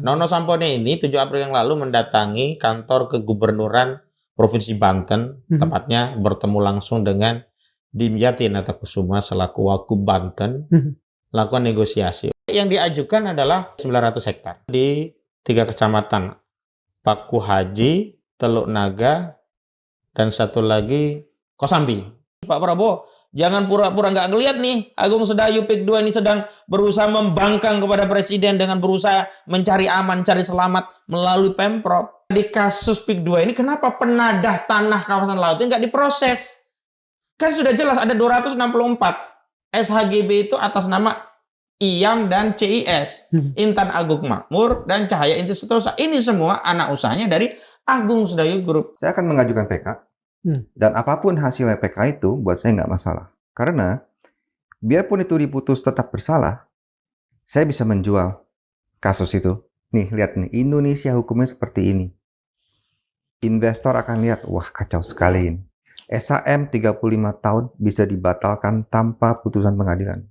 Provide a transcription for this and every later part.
Nono Sampone ini 7 April yang lalu mendatangi kantor kegubernuran Provinsi Banten, tepatnya bertemu langsung dengan Dimyati Natakusuma selaku Wagub Banten, lakukan negosiasi. Yang diajukan adalah 900 hektar di 3 kecamatan, Paku Haji, Teluk Naga, dan satu lagi Kosambi. Pak Prabowo, jangan pura-pura nggak ngelihat nih, Agung Sedayu PIK 2 ini sedang berusaha membangkang kepada Presiden dengan berusaha mencari aman, cari selamat melalui Pemprov. Di kasus PIK 2 ini, kenapa penadah tanah kawasan laut ini nggak diproses? Kan sudah jelas ada 264 SHGB itu atas nama IAM dan CIS, Intan Agung Makmur dan Cahaya Inti Setosa. Ini semua anak usahanya dari Agung Sedayu Group. Saya akan mengajukan PK, dan apapun hasilnya PK itu buat saya nggak masalah. Karena biarpun itu diputus tetap bersalah, saya bisa menjual kasus itu. Nih, lihat nih, Indonesia hukumnya seperti ini. Investor akan lihat, wah kacau sekali ini. SHM 35 tahun bisa dibatalkan tanpa putusan pengadilan.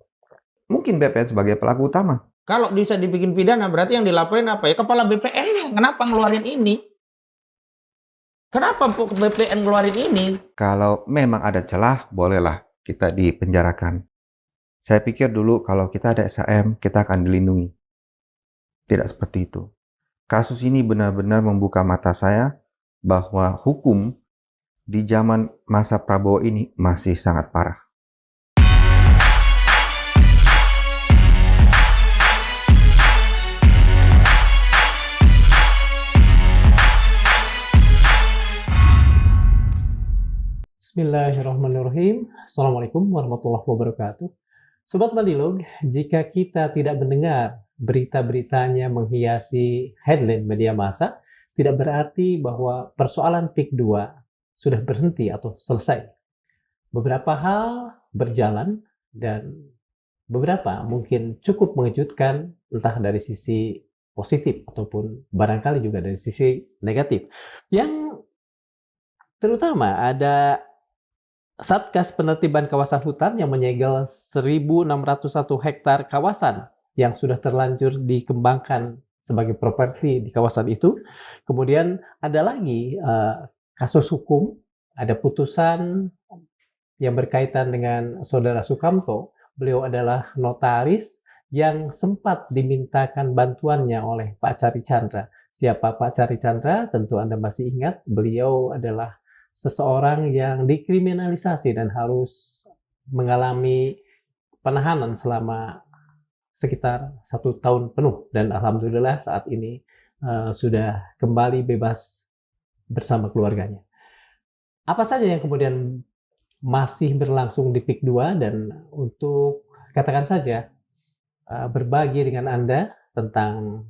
Mungkin BPN sebagai pelaku utama. Kalau bisa dibikin pidana, berarti yang dilaporin apa ya? Kepala BPN. Kenapa ngeluarin ini? Kenapa BPN ngeluarin ini? Kalau memang ada celah, bolehlah kita dipenjarakan. Saya pikir dulu kalau kita ada SHM, kita akan dilindungi. Tidak seperti itu. Kasus ini benar-benar membuka mata saya bahwa hukum di zaman masa Prabowo ini masih sangat parah. Bismillahirrahmanirrahim. Assalamualaikum warahmatullahi wabarakatuh. Sobat Madilog, jika kita tidak mendengar berita-beritanya menghiasi headline media massa, tidak berarti bahwa persoalan PIK 2 sudah berhenti atau selesai. Beberapa hal berjalan dan beberapa mungkin cukup mengejutkan, entah dari sisi positif ataupun barangkali juga dari sisi negatif. Yang terutama ada Satgas Penertiban Kawasan Hutan yang menyegel 1.601 hektar kawasan yang sudah terlanjur dikembangkan sebagai properti di kawasan itu. Kemudian ada lagi kasus hukum, ada putusan yang berkaitan dengan Saudara Sukamto. Beliau adalah notaris yang sempat dimintakan bantuannya oleh Pak Cari Chandra. Siapa Pak Cari Chandra? Tentu Anda masih ingat, beliau adalah seseorang yang dikriminalisasi dan harus mengalami penahanan selama sekitar 1 tahun penuh. Dan alhamdulillah saat ini sudah kembali bebas bersama keluarganya. Apa saja yang kemudian masih berlangsung di PIK 2, dan untuk katakan saja berbagi dengan Anda tentang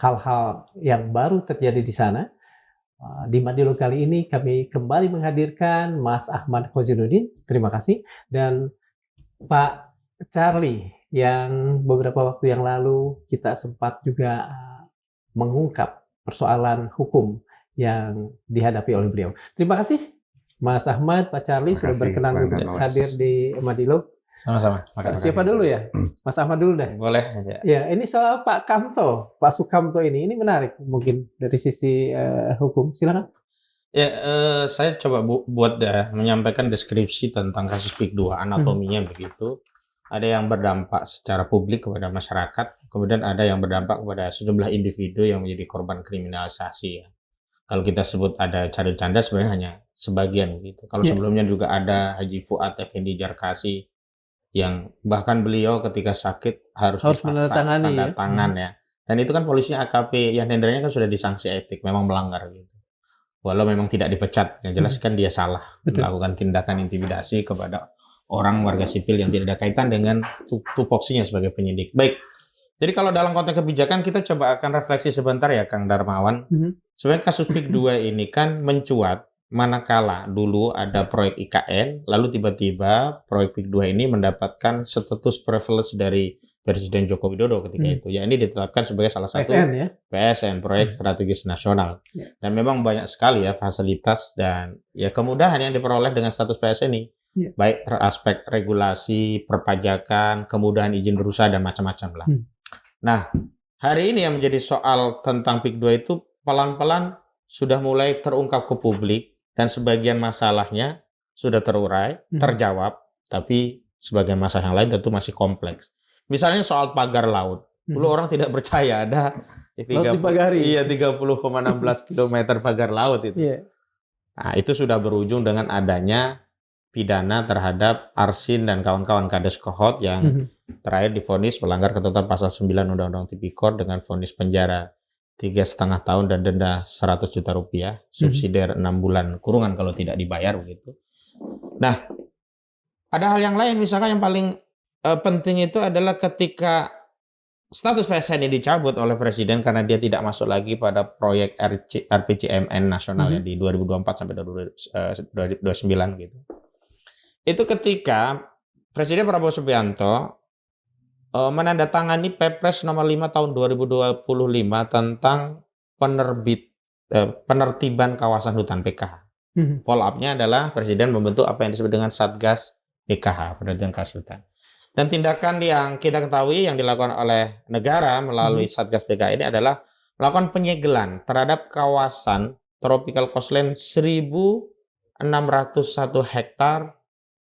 hal-hal yang baru terjadi di sana. Di Madilog kali ini kami kembali menghadirkan Mas Ahmad Khozinuddin, terima kasih, dan Pak Charlie yang beberapa waktu yang lalu kita sempat juga mengungkap persoalan hukum yang dihadapi oleh beliau. Terima kasih Mas Ahmad, Pak Charlie sudah berkenan untuk hadir di Madilog. Sama-sama. Siapa dulu ya? Mas Ahmad dulu deh. Boleh. Ya, ini soal Pak Sukamto ini menarik mungkin dari sisi hukum. Silakan. Ya, saya coba buat menyampaikan deskripsi tentang kasus PIK 2, anatominya begitu. Ada yang berdampak secara publik kepada masyarakat, kemudian ada yang berdampak kepada sejumlah individu yang menjadi korban kriminalisasi. Ya. Kalau kita sebut ada Cari Chandra, sebenarnya hanya sebagian gitu. Kalau sebelumnya juga ada Haji Fuad Effendi Jarkasi, yang bahkan beliau ketika sakit harus menandatangani tanda tangan ya. Dan itu kan polisinya AKP Yan Hendranya kan sudah disanksi etik, memang melanggar gitu. Walau memang tidak dipecat, yang jelas kan dia salah melakukan tindakan intimidasi kepada orang warga sipil yang tidak ada kaitan dengan tupoksinya sebagai penyidik. Baik. Jadi kalau dalam konteks kebijakan kita coba akan refleksi sebentar ya Kang Darmawan. Sebenarnya kasus PIK 2 ini kan mencuat manakala dulu ada proyek IKN, lalu tiba-tiba proyek PIK 2 ini mendapatkan status privilege dari Presiden Joko Widodo ketika itu. Ya, ini ditetapkan sebagai salah satu PSN, Proyek Strategis Nasional. Dan memang banyak sekali ya fasilitas dan ya kemudahan yang diperoleh dengan status PSN ini. Baik aspek regulasi, perpajakan, kemudahan izin berusaha dan macam-macam lah. Nah, hari ini yang menjadi soal tentang PIK 2 itu pelan-pelan sudah mulai terungkap ke publik dan sebagian masalahnya sudah terurai, terjawab, tapi sebagian masalah yang lain tentu masih kompleks. Misalnya soal pagar laut. Dulu orang tidak percaya ada 30,16 km pagar laut itu. Nah, itu sudah berujung dengan adanya pidana terhadap Arsin dan kawan-kawan Kades Kohot yang terakhir divonis melanggar ketentuan pasal 9 Undang-Undang Tipikor dengan vonis penjara 3,5 tahun dan denda 100 juta rupiah, subsidiar 6 bulan kurungan kalau tidak dibayar begitu. Nah, ada hal yang lain misalkan yang paling penting itu adalah ketika status PSN ini dicabut oleh Presiden karena dia tidak masuk lagi pada proyek RPJMN nasional ya di 2024 sampai 2029 gitu. Itu ketika Presiden Prabowo Subianto menandatangani Perpres nomor 5 tahun 2025 tentang penertiban kawasan hutan PKH. Follow up-nya adalah Presiden membentuk apa yang disebut dengan Satgas PKH, penertiban kawasan hutan. Dan tindakan yang kita ketahui yang dilakukan oleh negara melalui Satgas PKH ini adalah melakukan penyegelan terhadap kawasan tropical coastline 1.601 hektar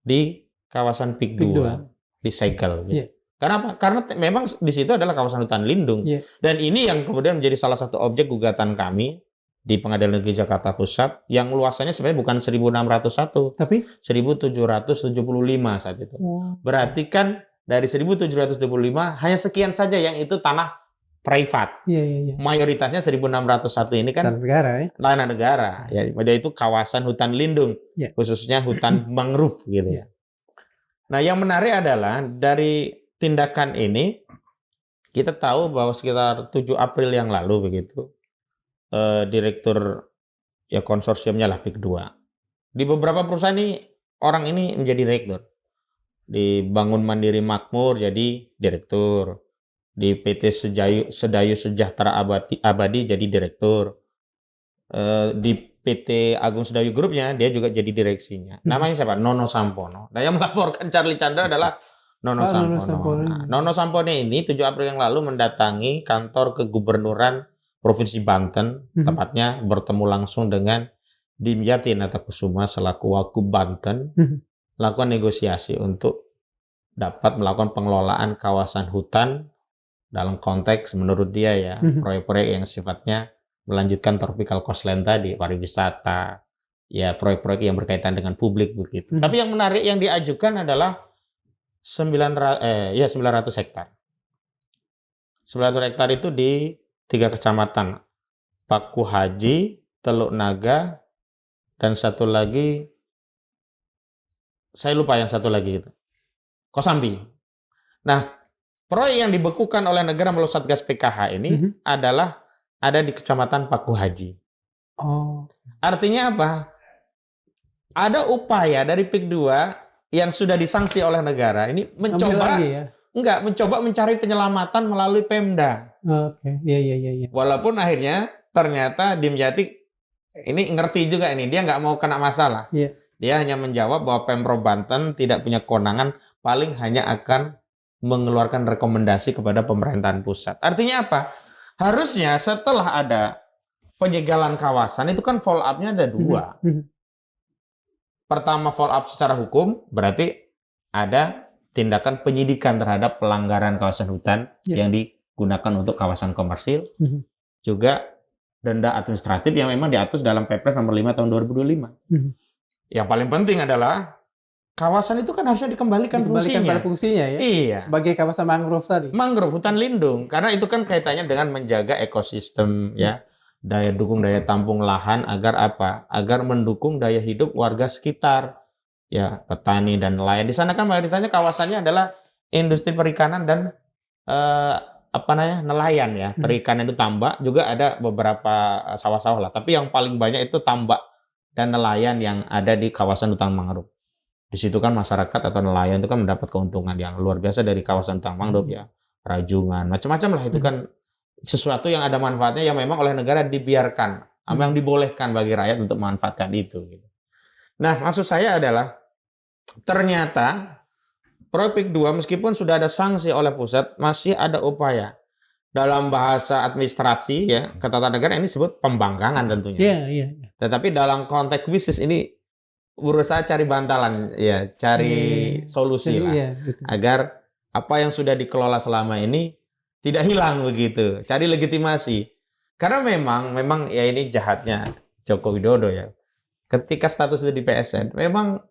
di kawasan PIK 2 disegel. Gitu. Karena apa? Karena memang di situ adalah kawasan hutan lindung. Dan ini yang kemudian menjadi salah satu objek gugatan kami di Pengadilan Negeri Jakarta Pusat yang luasannya sebenarnya bukan 1.601, tapi 1.775 saat itu. Berarti kan dari 1.775 hanya sekian saja yang itu tanah privat. Mayoritasnya 1.601 ini kan tanah negara. Ya, itu kawasan hutan lindung, khususnya hutan mangrove gitu ya. Nah, yang menarik adalah dari tindakan ini kita tahu bahwa sekitar 7 April yang lalu begitu direktur ya konsorsiumnya lah PIK 2. Di beberapa perusahaan ini orang ini menjadi direktur. Di Bangun Mandiri Makmur jadi direktur. Di PT Sedayu Sejahtera Abadi jadi direktur. Di PT Agung Sedayu Grupnya dia juga jadi direksinya. Namanya siapa? Nono Sampono. Nah, yang melaporkan Charlie Chandra adalah Nono Sampono. Nah, Nono Sampono ini 7 April yang lalu mendatangi kantor kegubernuran Provinsi Banten, tepatnya bertemu langsung dengan Dimyati Natakusuma selaku Wagub Banten, lakukan negosiasi untuk dapat melakukan pengelolaan kawasan hutan dalam konteks menurut dia ya proyek-proyek yang sifatnya melanjutkan tropical coastline tadi, pariwisata, ya proyek-proyek yang berkaitan dengan publik begitu. Tapi yang menarik yang diajukan adalah 900 hektar. 900 hektar itu di 3 kecamatan, Paku Haji, Teluk Naga, dan satu lagi, saya lupa yang satu lagi itu, Kosambi. Nah, proyek yang dibekukan oleh negara melalui Satgas PKH ini adalah ada di kecamatan Paku Haji. Artinya apa? Ada upaya dari PIK 2 yang sudah disanksi oleh negara ini mencoba mencoba mencari penyelamatan melalui Pemda. Iya. Walaupun akhirnya ternyata Dimyati ini ngerti juga ini, dia nggak mau kena masalah. Dia hanya menjawab bahwa Pemprov Banten tidak punya kewenangan, paling hanya akan mengeluarkan rekomendasi kepada pemerintahan pusat. Artinya apa? Harusnya setelah ada penyegalan kawasan itu kan follow up-nya ada 2. Pertama follow up secara hukum berarti ada tindakan penyidikan terhadap pelanggaran kawasan hutan yang digunakan untuk kawasan komersil, juga denda administratif yang memang diatur dalam Perpres nomor 5 tahun 2025. Yang paling penting adalah kawasan itu kan harusnya dikembalikan pada fungsinya ya. Iya. Sebagai kawasan mangrove tadi. Mangrove, hutan lindung, karena itu kan kaitannya dengan menjaga ekosistem ya, daya tampung lahan agar apa? Agar mendukung daya hidup warga sekitar. Ya, petani dan nelayan. Di sana kan mayoritasnya kawasannya adalah industri perikanan dan nelayan ya. Perikanan itu tambak, juga ada beberapa sawah-sawah lah. Tapi yang paling banyak itu tambak dan nelayan yang ada di kawasan hutan mangrove. Di situ kan masyarakat atau nelayan itu kan mendapat keuntungan yang luar biasa dari kawasan hutan mangrove ya. Rajungan, macam-macam lah itu kan sesuatu yang ada manfaatnya yang memang oleh negara dibiarkan, yang dibolehkan bagi rakyat untuk memanfaatkan itu. Nah, maksud saya adalah ternyata proyek PIK 2 meskipun sudah ada sanksi oleh pusat, masih ada upaya dalam bahasa administrasi ya, ketatanegaraan ini disebut pembangkangan tentunya. Iya. Tetapi dalam konteks bisnis ini berusaha cari bantalan, ya, cari solusi lah, Iya, betul. agar apa yang sudah dikelola selama ini tidak hilang begitu. Cari legitimasi. Karena memang ya ini jahatnya Joko Widodo ya. Ketika status itu di PSN, memang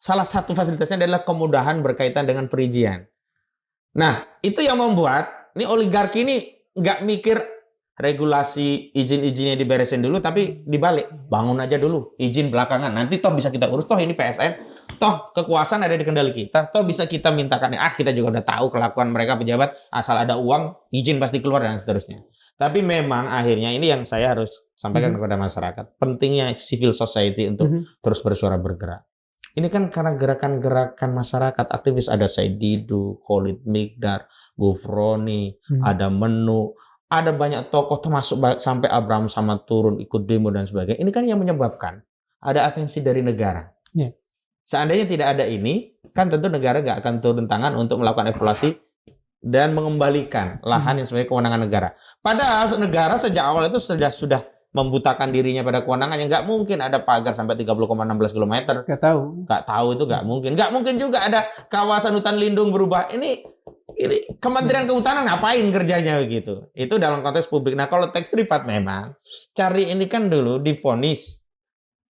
salah satu fasilitasnya adalah kemudahan berkaitan dengan perizinan. Nah, itu yang membuat ini oligarki ini nggak mikir regulasi izin-izinnya diberesin dulu, tapi dibalik, bangun aja dulu, izin belakangan. Nanti toh bisa kita urus, toh ini PSN, toh kekuasaan ada di kendali kita, toh bisa kita mintakan. Kita juga udah tahu kelakuan mereka pejabat, asal ada uang, izin pasti keluar dan seterusnya. Tapi memang akhirnya ini yang saya harus sampaikan kepada masyarakat, pentingnya civil society untuk terus bersuara bergerak. Ini kan karena gerakan-gerakan masyarakat aktivis, ada Said Didu, Khalid Miqdar, Gufroni, ada Menu, ada banyak tokoh termasuk sampai Abraham Samad turun ikut demo dan sebagainya. Ini kan yang menyebabkan ada atensi dari negara. Yeah. Seandainya tidak ada ini, kan tentu negara nggak akan turun tangan untuk melakukan evaluasi dan mengembalikan lahan yang sebagai kewenangan negara. Padahal negara sejak awal itu sudah membutakan dirinya pada kewenangan yang nggak mungkin ada pagar sampai 30,16 km. Nggak tahu itu nggak mungkin. Nggak mungkin juga ada kawasan hutan lindung berubah. Ini Kementerian Kehutanan ngapain kerjanya begitu? Itu dalam konteks publik. Nah, kalau teks privat memang cari ini kan dulu divonis.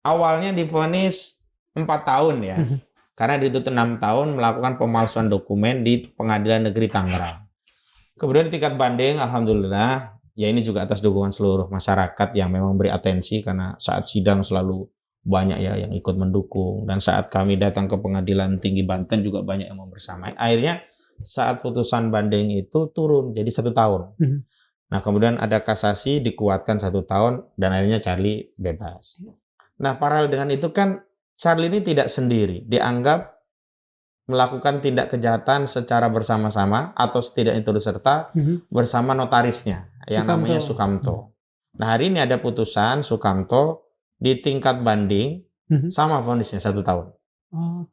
Awalnya divonis 4 tahun ya. Karena dituntut 6 tahun melakukan pemalsuan dokumen di Pengadilan Negeri Tangerang. Kemudian di tingkat banding, alhamdulillah, ya ini juga atas dukungan seluruh masyarakat yang memang beri atensi, karena saat sidang selalu banyak ya yang ikut mendukung, dan saat kami datang ke Pengadilan Tinggi Banten juga banyak yang membersamai. Akhirnya saat putusan banding itu turun jadi 1 tahun. Nah, kemudian ada kasasi dikuatkan 1 tahun dan akhirnya Charlie bebas. Nah, paralel dengan itu kan Charlie ini tidak sendiri, dianggap melakukan tindak kejahatan secara bersama-sama atau setidaknya turut serta bersama notarisnya yang namanya Sukamto. Nah, hari ini ada putusan Sukamto di tingkat banding sama vonisnya 1 tahun.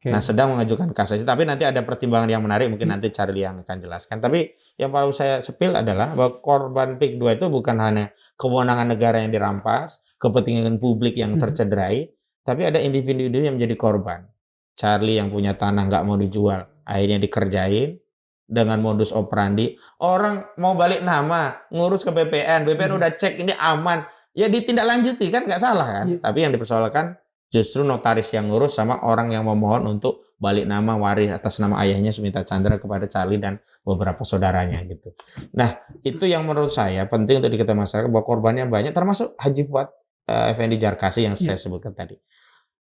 Nah, sedang mengajukan kasasi, tapi nanti ada pertimbangan yang menarik, mungkin nanti Charlie yang akan jelaskan. Tapi yang perlu saya sepil adalah bahwa korban PIK 2 itu bukan hanya kewenangan negara yang dirampas, kepentingan publik yang tercederai, tapi ada individu yang menjadi korban. Charlie yang punya tanah nggak mau dijual, akhirnya dikerjain dengan modus operandi. Orang mau balik nama, ngurus ke BPN udah cek ini aman, ya ditindaklanjuti kan, nggak salah kan? Tapi yang dipersoalkan justru notaris yang ngurus sama orang yang memohon untuk balik nama waris atas nama ayahnya Sumita Chandra kepada Charlie dan beberapa saudaranya gitu. Nah, itu yang menurut saya penting untuk diketahui masyarakat, bahwa korbannya banyak, termasuk Haji Fuad Effendi Jarkasi yang saya sebutkan tadi.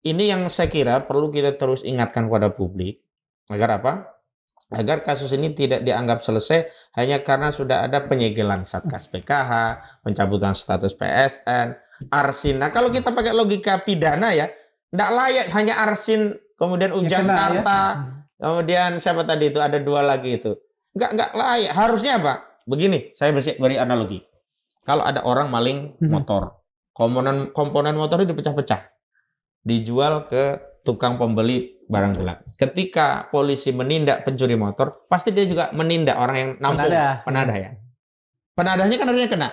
Ini yang saya kira perlu kita terus ingatkan kepada publik, agar apa? Agar kasus ini tidak dianggap selesai hanya karena sudah ada penyegelan Satgas PKH, pencabutan status PSN, Arsin. Nah, kalau kita pakai logika pidana ya, tidak layak hanya Arsin, kemudian Ujang Karta, kemudian siapa tadi itu, ada 2 lagi itu. Nggak layak. Harusnya apa? Begini, saya beri analogi. Kalau ada orang maling motor, komponen motor itu dipecah-pecah, dijual ke tukang pembeli barang gelap. Ketika polisi menindak pencuri motor, pasti dia juga menindak orang yang nampung, penadah ya. Penadahnya kan harusnya kena.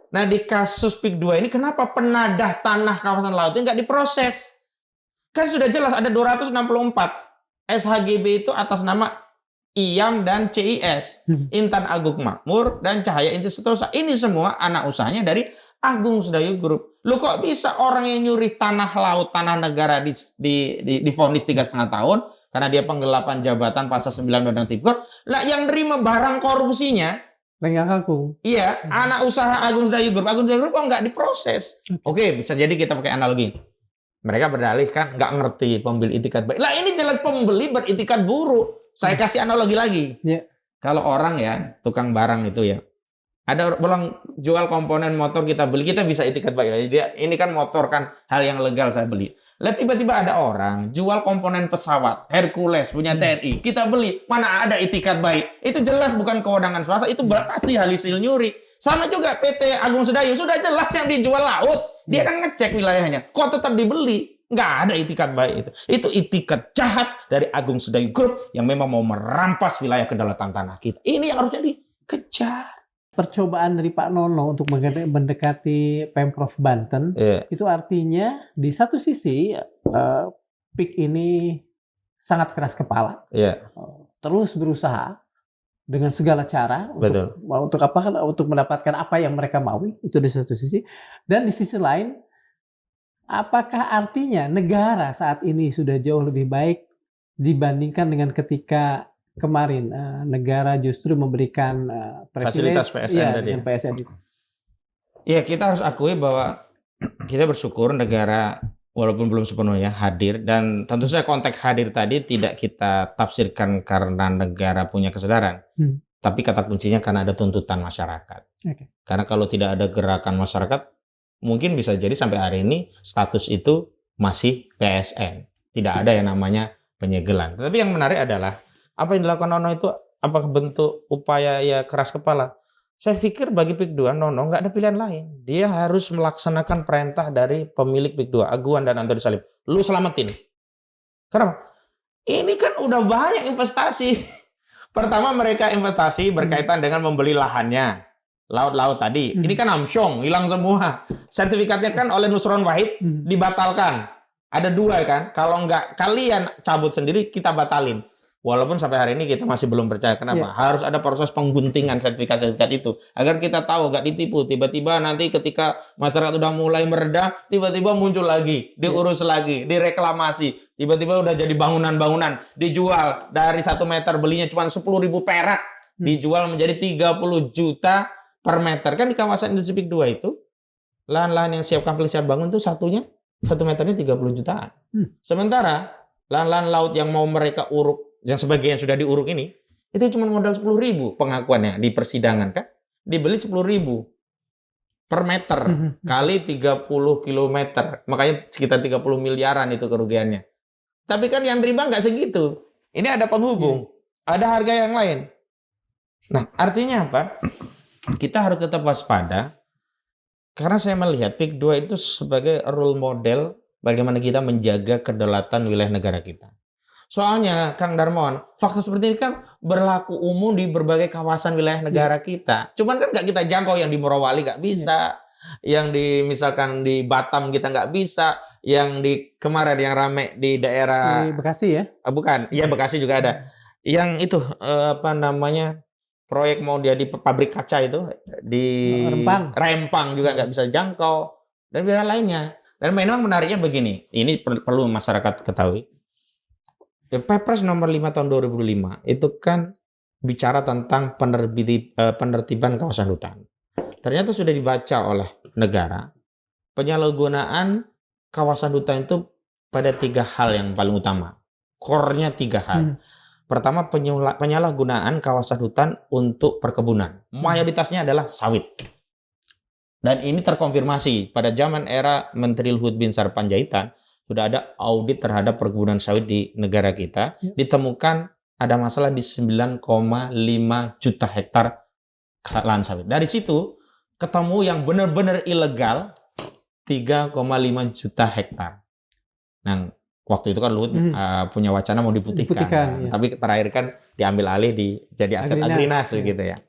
Nah, di kasus PIK 2 ini kenapa penadah tanah kawasan laut ini nggak diproses? Kan sudah jelas ada 264 SHGB itu atas nama IAM dan CIS, Intan Agung Makmur dan Cahaya Inti Setosa. Ini semua anak usahanya dari Agung Sedayu Group. Lu kok bisa orang yang nyuri tanah laut, tanah negara divonis 3,5 tahun karena dia penggelapan jabatan pasal 9 Undang-Undang Tipikor. Lah yang nerima barang korupsinya Lenggang Agung. Iya, anak usaha Agung Sedayu Group. Agung Sedayu Group kok nggak diproses? Oke, bisa jadi kita pakai analogi. Mereka berdalih kan nggak ngerti pembeli itikat baik. Lah ini jelas pembeli beritikat buruk. Saya kasih analogi lagi. Kalau orang ya, tukang barang itu ya, ada orang jual komponen motor kita beli, kita bisa itikat baik. Dia ini kan motor kan hal yang legal saya beli. Lah tiba-tiba ada orang jual komponen pesawat Hercules punya TNI, kita beli, mana ada itikat baik? Itu jelas bukan kewenangan swasta, itu pasti hasil nyuri. Sama juga PT Agung Sedayu, sudah jelas yang dijual laut, dia kan ngecek wilayahnya, kok tetap dibeli? Nggak ada itikat baik itu. Itu itikat jahat dari Agung Sedayu Group yang memang mau merampas wilayah kedaulatan tanah kita. Ini yang harusnya dikejar. percobaan dari Pak Nono untuk mendekati Pemprov Banten, itu artinya di satu sisi PIK ini sangat keras kepala, terus berusaha dengan segala cara untuk mendapatkan apa yang mereka mau, itu di satu sisi. Dan di sisi lain, apakah artinya negara saat ini sudah jauh lebih baik dibandingkan dengan ketika kemarin negara justru memberikan fasilitas PSN tadi. PSN itu. Ya, kita harus akui bahwa kita bersyukur negara walaupun belum sepenuhnya hadir, dan tentu saja konteks hadir tadi tidak kita tafsirkan karena negara punya kesadaran. Tapi kata kuncinya karena ada tuntutan masyarakat. Karena kalau tidak ada gerakan masyarakat, mungkin bisa jadi sampai hari ini status itu masih PSN. Tidak ada yang namanya penyegelan. Tapi yang menarik adalah apa yang dilakukan Nono itu apakah bentuk upaya ya keras kepala? Saya pikir bagi PIK 2 Nono nggak ada pilihan lain. Dia harus melaksanakan perintah dari pemilik PIK 2, Aguan dan Antoni Salim. Lu selamatin. Kenapa? Ini kan udah banyak investasi. Pertama mereka investasi berkaitan dengan membeli lahannya. Laut-laut tadi. Ini kan amsyong, hilang semua. Sertifikatnya kan oleh Nusron Wahid dibatalkan. Ada 2 kan. Kalau nggak kalian cabut sendiri, kita batalin. Walaupun sampai hari ini kita masih belum percaya. Kenapa? Harus ada proses pengguntingan sertifikat-sertifikat itu. Agar kita tahu, nggak ditipu. Tiba-tiba nanti ketika masyarakat udah mulai mereda, tiba-tiba muncul lagi. Diurus lagi, direklamasi. Tiba-tiba udah jadi bangunan-bangunan. Dijual dari 1 meter, belinya cuma 10.000 perak. Dijual menjadi 30 juta per meter. Kan di kawasan industri PIK 2 itu, lahan-lahan yang siap siap bangun itu 1 meternya 30 jutaan. Sementara lahan-lahan laut yang mau mereka uruk, yang sebagian sudah diuruk ini, itu cuma modal 10.000 pengakuannya di persidangan kan. Dibeli 10.000 per meter kali 30 kilometer. Makanya sekitar 30 miliaran itu kerugiannya. Tapi kan yang terima nggak segitu. Ini ada penghubung, ada harga yang lain. Nah, artinya apa? Kita harus tetap waspada. Karena saya melihat PIK 2 itu sebagai role model bagaimana kita menjaga kedaulatan wilayah negara kita. Soalnya, Kang Darmawan, fakta seperti ini kan berlaku umum di berbagai kawasan wilayah negara kita. Cuman kan nggak kita jangkau, yang di Morowali nggak bisa, yang di misalkan di Batam kita nggak bisa, yang di kemarin yang rame di daerah di Bekasi ya? Bukan, iya Bekasi juga ada. Yang itu apa namanya, proyek mau jadi pabrik kaca itu di Rempang juga nggak bisa jangkau, dan wilayah lainnya. Dan memang menariknya begini, ini perlu masyarakat ketahui. Perpres nomor 5 tahun 2005 itu kan bicara tentang penertiban kawasan hutan. Ternyata sudah dibaca oleh negara. Penyalahgunaan kawasan hutan itu pada 3 hal yang paling utama. Core-nya 3 hal. Pertama, penyalahgunaan kawasan hutan untuk perkebunan. Mayoritasnya adalah sawit. Dan ini terkonfirmasi pada zaman era Menteri Luhut Binsar Panjaitan. Sudah ada audit terhadap perkebunan sawit di negara kita. Ditemukan ada masalah di 9,5 juta hektar lahan sawit. Dari situ ketemu yang benar-benar ilegal 3,5 juta hektar. Nah, waktu itu kan Luhut punya wacana mau diputihkan. Tapi terakhir kan diambil alih jadi aset Agrinas gitu ya.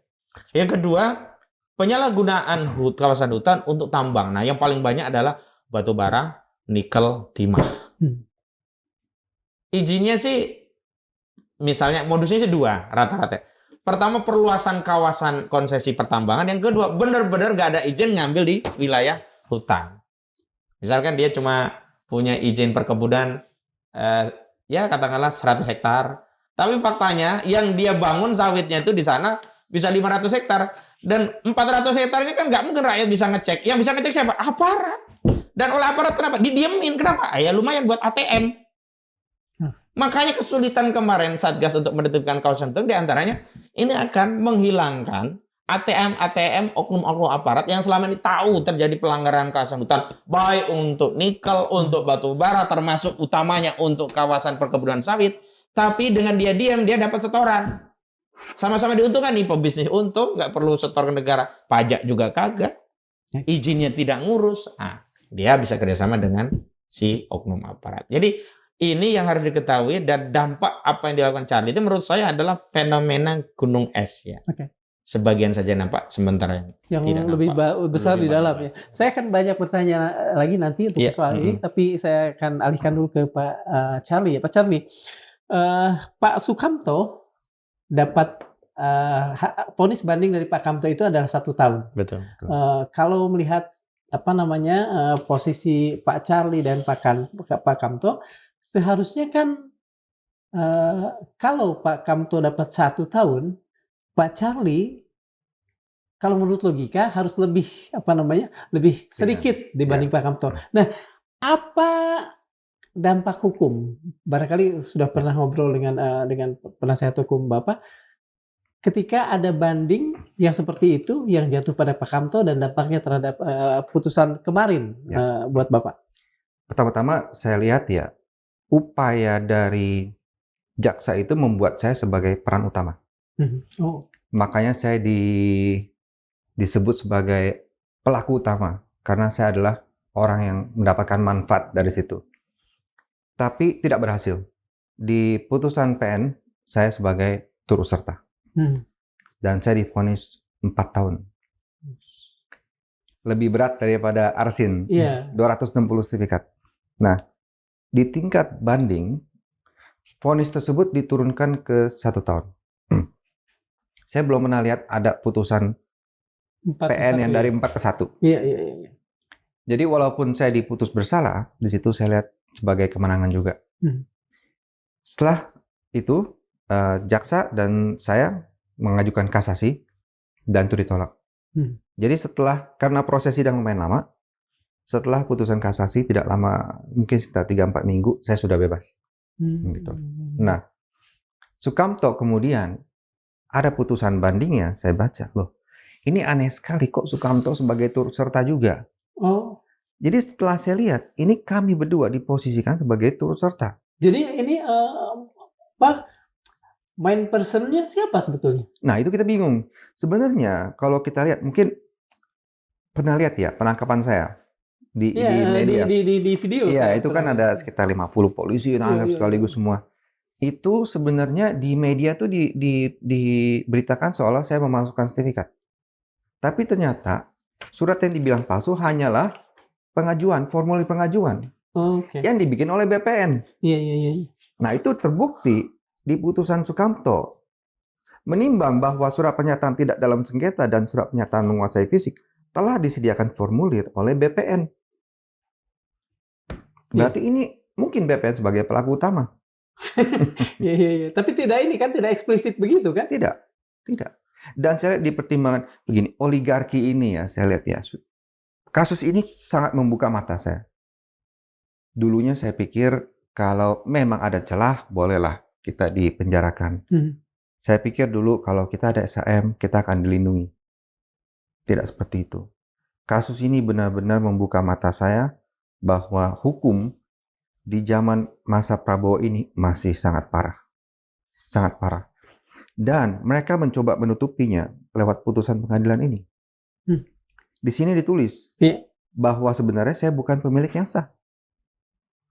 Yang kedua, penyalahgunaan kawasan hutan untuk tambang. Nah, yang paling banyak adalah batu bara, nikel, timah. Izinnya sih, misalnya modusnya sih 2 rata-rata. Pertama, perluasan kawasan konsesi pertambangan. Yang kedua, benar-benar nggak ada izin ngambil di wilayah hutan. Misalkan dia cuma punya izin perkebunan, ya katakanlah 100 hektar. Tapi faktanya yang dia bangun sawitnya itu di sana bisa 500 hektar. Dan 400 hektar ini kan nggak mungkin rakyat bisa ngecek. Yang bisa ngecek siapa? Aparat. Dan oleh aparat kenapa? Didiemin. Kenapa? Ya lumayan buat ATM. Makanya kesulitan kemarin Satgas untuk menertibkan kawasan hutan diantaranya ini akan menghilangkan ATM oknum-oknum aparat yang selama ini tahu terjadi pelanggaran kawasan hutan, baik untuk nikel, untuk batu bara, termasuk utamanya untuk kawasan perkebunan sawit. Tapi dengan dia diam, dia dapat setoran. Sama-sama diuntungkan nih, pebisnis untung, nggak perlu setor ke negara, pajak juga kagak, izinnya tidak ngurus. Nah, dia bisa kerjasama dengan si oknum aparat. Jadi ini yang harus diketahui, dan dampak apa yang dilakukan Charlie itu menurut saya adalah fenomena gunung es ya. sebagian saja nampak, sementara ini Yang tidak lebih nampak. besar di Lebih dalam banyak. ya. Saya akan banyak bertanya lagi nanti untuk Iya, soal ini, tapi saya akan alihkan dulu ke Pak Charlie ya. Pak Charlie, Pak Sukamto dapat vonis banding dari Pak Kamto itu adalah 1 tahun. betul. Kalau melihat apa namanya posisi Pak Charlie dan Pak Kamto, seharusnya kan kalau Pak Kamto dapat 1 tahun, Pak Charlie kalau menurut logika harus lebih apa namanya lebih sedikit dibanding Pak Kamto. Nah, apa dampak hukum? Barangkali sudah pernah ngobrol dengan penasihat hukum Bapak. Ketika ada banding yang seperti itu yang jatuh pada Pak Kamto dan dampaknya terhadap putusan kemarin buat Bapak. Pertama-tama saya lihat ya, upaya dari jaksa itu membuat saya sebagai peran utama. Oh. Makanya saya disebut sebagai pelaku utama, karena saya adalah orang yang mendapatkan manfaat dari situ. Tapi tidak berhasil. Di putusan PN, saya sebagai turut serta. Dan saya divonis 4 tahun. Lebih berat daripada Arsin, 260 sertifikat. Nah, di tingkat banding, vonis tersebut diturunkan ke 1 tahun. Saya belum pernah lihat ada putusan PN yang dari 4 ke 1. Iya. Jadi walaupun saya diputus bersalah, di situ saya lihat sebagai kemenangan juga. Setelah itu, jaksa dan saya mengajukan kasasi dan itu ditolak. Jadi karena proses sidang lumayan lama, setelah putusan kasasi tidak lama, mungkin sekitar 3-4 minggu, saya sudah bebas. Gitu. Nah, Sukamto kemudian ada putusan bandingnya, saya baca, loh, ini aneh sekali kok Sukamto sebagai turut serta juga. Oh. Jadi setelah saya lihat, ini kami berdua diposisikan sebagai turut serta. Jadi ini main personnya siapa sebetulnya? Nah, itu kita bingung. Sebenarnya kalau kita lihat, mungkin pernah lihat ya penangkapan saya di media. Di video. Iya, itu kan ada sekitar 50 polisi nangkap sekaligus semua. Itu sebenarnya di media tuh diberitakan seolah saya memasukkan sertifikat. Tapi ternyata surat yang dibilang palsu hanyalah formulir pengajuan. Yang dibikin oleh BPN. Iya. Nah, itu terbukti di putusan Sukamto. Menimbang bahwa surat pernyataan tidak dalam sengketa dan surat pernyataan menguasai fisik telah disediakan formulir oleh BPN. Berarti ini mungkin BPN sebagai pelaku utama. Iya. Tapi tidak eksplisit begitu kan? Tidak. Dan saya lihat di pertimbangan begini, oligarki ini ya, saya lihat ya. Kasus ini sangat membuka mata saya. Dulunya saya pikir kalau memang ada celah, bolehlah kita dipenjarakan. Saya pikir dulu kalau kita ada SHM, kita akan dilindungi. Tidak seperti itu. Kasus ini benar-benar membuka mata saya bahwa hukum di zaman masa Prabowo ini masih sangat parah. Sangat parah. Dan mereka mencoba menutupinya lewat putusan pengadilan ini. Di sini ditulis bahwa sebenarnya saya bukan pemilik yang sah.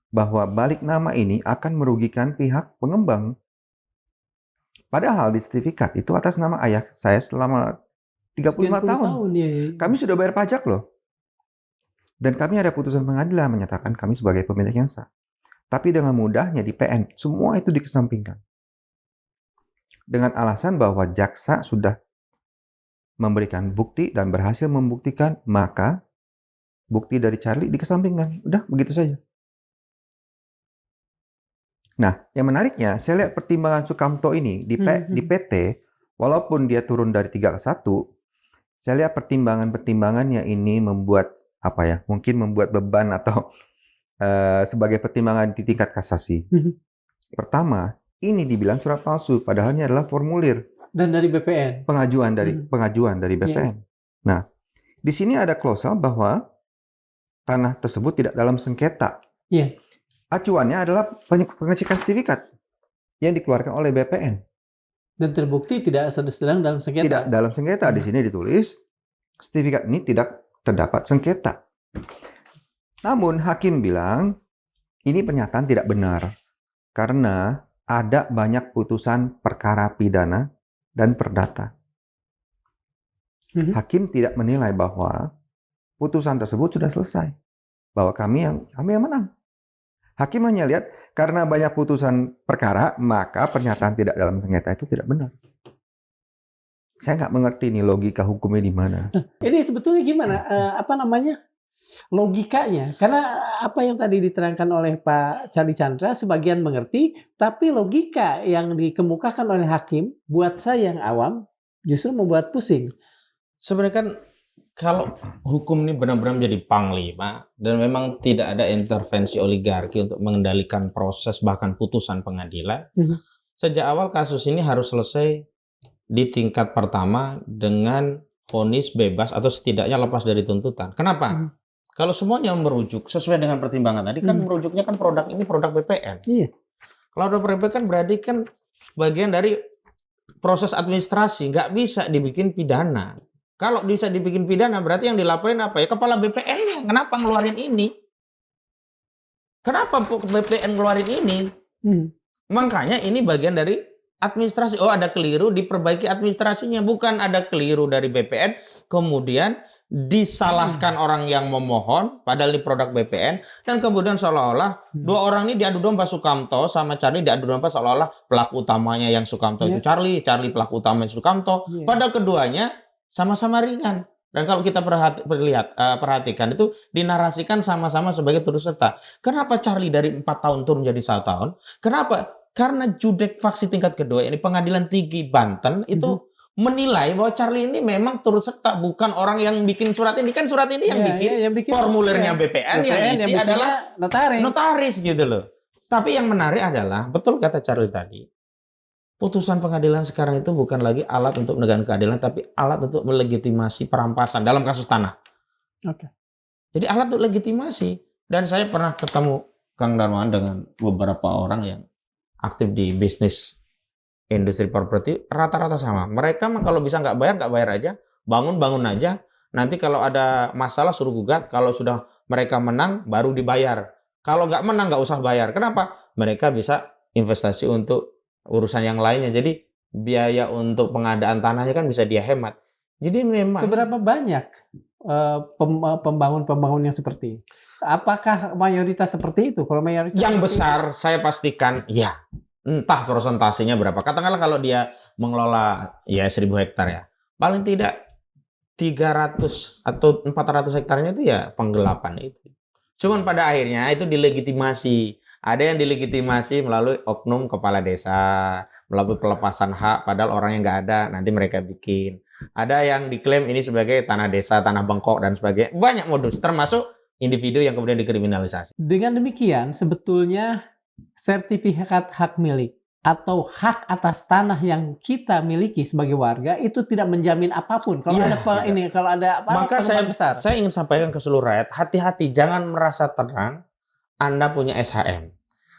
Bahwa balik nama ini akan merugikan pihak pengembang. Padahal di sertifikat itu atas nama ayah saya selama 35 tahun. Iya. Kami sudah bayar pajak loh. Dan kami ada putusan pengadilan menyatakan kami sebagai pemilik yang sah. Tapi dengan mudahnya di PN, semua itu dikesampingkan. Dengan alasan bahwa jaksa sudah memberikan bukti dan berhasil membuktikan, maka bukti dari Charlie dikesampingkan. Udah, begitu saja. Nah, yang menariknya, saya lihat pertimbangan Sukamto ini di PT, walaupun dia turun dari 3 ke 1, saya lihat pertimbangannya ini membuat mungkin membuat beban atau sebagai pertimbangan di tingkat kasasi. Pertama, ini dibilang surat palsu, padahal ini adalah formulir dan dari BPN. Pengajuan dari BPN. Nah, di sini ada klausel bahwa tanah tersebut tidak dalam sengketa. Acuannya adalah pengecekan sertifikat yang dikeluarkan oleh BPN. Dan terbukti tidak sedang dalam sengketa. Tidak dalam sengketa. Di sini ditulis sertifikat ini tidak terdapat sengketa. Namun hakim bilang ini pernyataan tidak benar karena ada banyak putusan perkara pidana dan perdata. Hakim tidak menilai bahwa putusan tersebut sudah selesai, bahwa kami yang menang. Hakim hanya lihat karena banyak putusan perkara, maka pernyataan tidak dalam sengketa itu tidak benar. Saya nggak mengerti nih logika hukumnya di mana. Ini sebetulnya gimana? Logikanya? Karena apa yang tadi diterangkan oleh Pak Charlie Chandra sebagian mengerti, tapi logika yang dikemukakan oleh hakim buat saya yang awam justru membuat pusing. Sebenarnya kan kalau hukum ini benar-benar menjadi panglima dan memang tidak ada intervensi oligarki untuk mengendalikan proses bahkan putusan pengadilan, sejak awal kasus ini harus selesai di tingkat pertama dengan vonis bebas atau setidaknya lepas dari tuntutan. Kenapa? Kalau semuanya merujuk sesuai dengan pertimbangan tadi kan merujuknya kan produk ini produk BPN. Iya. Kalau produk BPN kan berarti kan bagian dari proses administrasi, nggak bisa dibikin pidana. Kalau bisa dibikin pidana berarti yang dilaporin apa ya? Kepala BPN-nya. Kenapa ngeluarin ini? Kenapa BPN ngeluarin ini? Makanya ini bagian dari administrasi. Oh, ada keliru, diperbaiki administrasinya. Bukan ada keliru dari BPN, kemudian disalahkan orang yang memohon, padahal ini produk BPN, dan kemudian seolah-olah dua orang ini diadu domba, Sukamto sama Charlie diadu domba seolah-olah pelaku utamanya yang Sukamto itu Charlie pelaku utamanya Sukamto. Padahal keduanya sama-sama ringan. Dan kalau kita perhatikan itu dinarasikan sama-sama sebagai turut serta. Kenapa Charlie dari 4 tahun turun jadi 1 tahun? Kenapa? Karena judek faksi tingkat kedua, ini Pengadilan Tinggi Banten itu menilai bahwa Charlie ini memang turut serta, bukan orang yang bikin surat ini. Kan surat ini yang bikin formulirnya BPN yang isi adalah notaris gitu loh. Tapi yang menarik adalah, betul kata Charlie tadi, putusan pengadilan sekarang itu bukan lagi alat untuk menegakkan keadilan, tapi alat untuk melegitimasi perampasan dalam kasus tanah. Jadi alat untuk legitimasi. Dan saya pernah ketemu Kang Darmawan dengan beberapa orang yang aktif di bisnis industri properti, rata-rata sama. Mereka mah kalau bisa nggak bayar aja, bangun aja. Nanti kalau ada masalah suruh gugat, kalau sudah mereka menang baru dibayar. Kalau nggak menang nggak usah bayar. Kenapa? Mereka bisa investasi untuk urusan yang lainnya. Jadi biaya untuk pengadaan tanahnya kan bisa dia hemat. Jadi memang seberapa banyak pembangun yang seperti ini? Apakah mayoritas seperti itu? Kalau mayoritas yang besar, saya pastikan ya. Entah persentasenya berapa. Katakanlah kalau dia mengelola ya 1.000 hektar ya. Paling tidak 300 atau 400 hektarnya itu ya penggelapan itu. Cuman pada akhirnya itu dilegitimasi. Ada yang dilegitimasi melalui oknum kepala desa, melalui pelepasan hak, padahal orangnya nggak ada, nanti mereka bikin. Ada yang diklaim ini sebagai tanah desa, tanah bengkok, dan sebagainya. Banyak modus, termasuk individu yang kemudian dikriminalisasi. Dengan demikian, sebetulnya sertifikat hak milik atau hak atas tanah yang kita miliki sebagai warga itu tidak menjamin apapun. Kalau ada maka saya ingin sampaikan ke seluruh rakyat, hati-hati, jangan merasa tenang Anda punya SHM.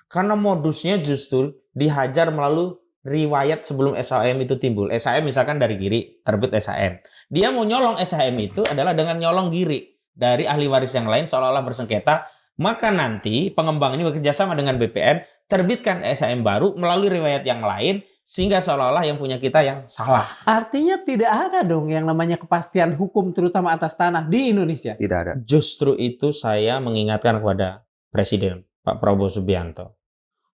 Karena modusnya justru dihajar melalui riwayat sebelum SHM itu timbul. SHM misalkan dari Giri, terbit SHM. Dia mau nyolong SHM itu adalah dengan nyolong Giri dari ahli waris yang lain seolah-olah bersengketa. Maka nanti pengembang ini bekerja sama dengan BPN, terbitkan SHM baru melalui riwayat yang lain, sehingga seolah-olah yang punya kita yang salah. Artinya tidak ada dong yang namanya kepastian hukum terutama atas tanah di Indonesia. Tidak ada. Justru itu saya mengingatkan kepada Presiden Pak Prabowo Subianto.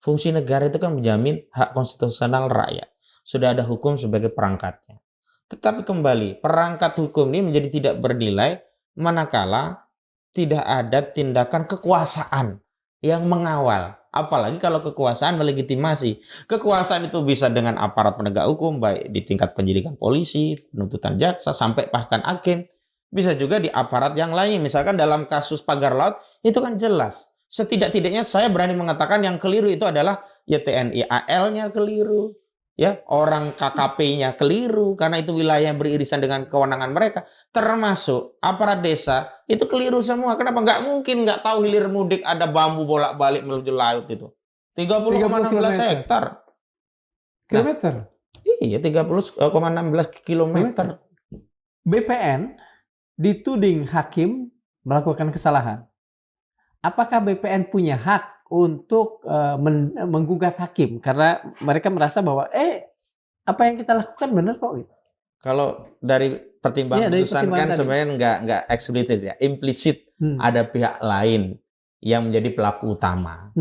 Fungsi negara itu kan menjamin hak konstitusional rakyat. Sudah ada hukum sebagai perangkatnya. Tetapi kembali, perangkat hukum ini menjadi tidak bernilai manakala tidak ada tindakan kekuasaan yang mengawal. Apalagi kalau kekuasaan melegitimasi. Kekuasaan itu bisa dengan aparat penegak hukum, baik di tingkat penyidikan polisi, penuntutan jaksa, sampai bahkan hakim. Bisa juga di aparat yang lain. Misalkan dalam kasus pagar laut, itu kan jelas. Setidak-tidaknya saya berani mengatakan yang keliru itu adalah ya TNI AL-nya keliru. Ya, orang KKP-nya keliru karena itu wilayah beririsan dengan kewenangan mereka, termasuk aparat desa itu keliru semua. Kenapa? Nggak mungkin nggak tahu hilir mudik ada bambu bolak-balik menuju laut itu. 30,16 hektar. Kilometer. Iya, 30,16 kilometer. BPN dituding hakim melakukan kesalahan. Apakah BPN punya hak untuk menggugat hakim karena mereka merasa bahwa apa yang kita lakukan benar kok gitu. Kalau dari pertimbangan dari putusan pertimbangan kan tadi. sebenarnya nggak eksplisit ya, implisit ada pihak lain yang menjadi pelaku utama.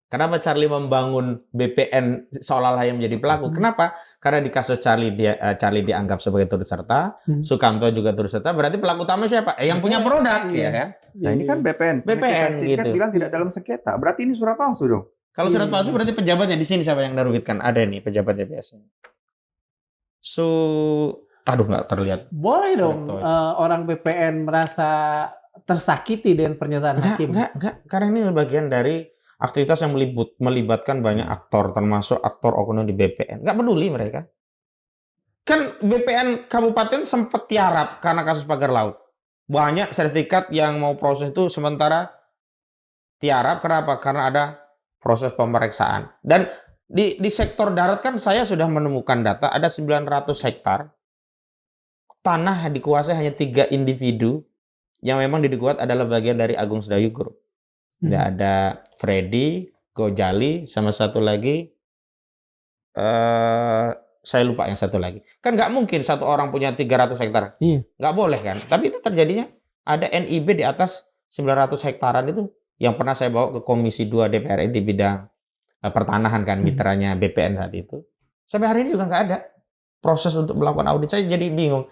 Kenapa Charlie membangun BPN seolah-olah yang menjadi pelaku? Kenapa? Karena di kasus Charlie Charlie dianggap sebagai turut serta, Sukamto juga turut serta. Berarti pelaku utama siapa? Yang punya produk, ya kan? Nah ini kan BPN gitu. bilang tidak dalam sengketa. Berarti ini surat palsu dong. Kalau surat palsu berarti pejabatnya di sini siapa yang menerbitkan? Ada nih pejabatnya biasanya. Aduh nggak terlihat. Boleh dong orang BPN merasa tersakiti dengan pernyataan hakim. Enggak, karena ini bagian dari aktivitas yang melibatkan banyak aktor, termasuk aktor oknum di BPN. Nggak peduli mereka. Kan BPN Kabupaten sempat tiarap karena kasus pagar laut. Banyak sertifikat yang mau proses itu sementara tiarap. Kenapa? Karena ada proses pemeriksaan. Dan di sektor darat kan saya sudah menemukan data, ada 900 hektar. Tanah dikuasai hanya 3 individu yang memang digugat adalah bagian dari Agung Sedayu Group. Ada Freddy, Gojali, sama satu lagi, saya lupa yang satu lagi. Kan nggak mungkin satu orang punya 300 hektar. Nggak boleh kan. Tapi itu terjadinya ada NIB di atas 900 hektaran itu yang pernah saya bawa ke Komisi 2 DPR di bidang pertanahan kan, mitranya BPN saat itu. Sampai hari ini juga nggak ada proses untuk melakukan audit. Saya jadi bingung.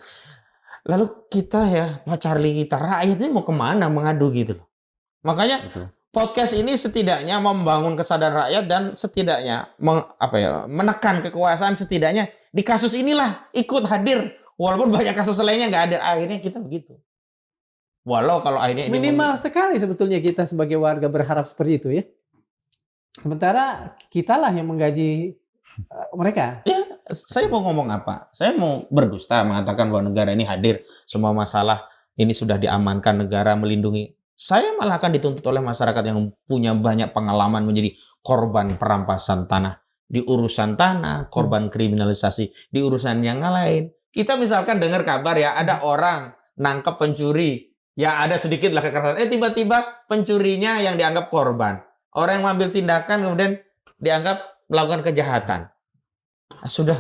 Lalu kita ya, Pak Charlie kita, rakyat ini mau kemana mengadu gitu loh. Makanya podcast ini setidaknya membangun kesadaran rakyat dan setidaknya menekan kekuasaan, setidaknya di kasus inilah ikut hadir. Walaupun banyak kasus lainnya nggak hadir, akhirnya kita begitu. Walau kalau akhirnya ini minimal sekali sebetulnya kita sebagai warga berharap seperti itu ya. Sementara kitalah yang menggaji mereka. Ya, saya mau ngomong apa? Saya mau berdusta mengatakan bahwa negara ini hadir, semua masalah ini sudah diamankan, negara melindungi. Saya malah akan dituntut oleh masyarakat yang punya banyak pengalaman menjadi korban perampasan tanah. Di urusan tanah, korban kriminalisasi. Di urusan yang lain. Kita misalkan dengar kabar ya, ada orang nangkep pencuri. Ya ada sedikit lah kekerasan. Tiba-tiba pencurinya yang dianggap korban. Orang yang mengambil tindakan kemudian dianggap melakukan kejahatan. Sudah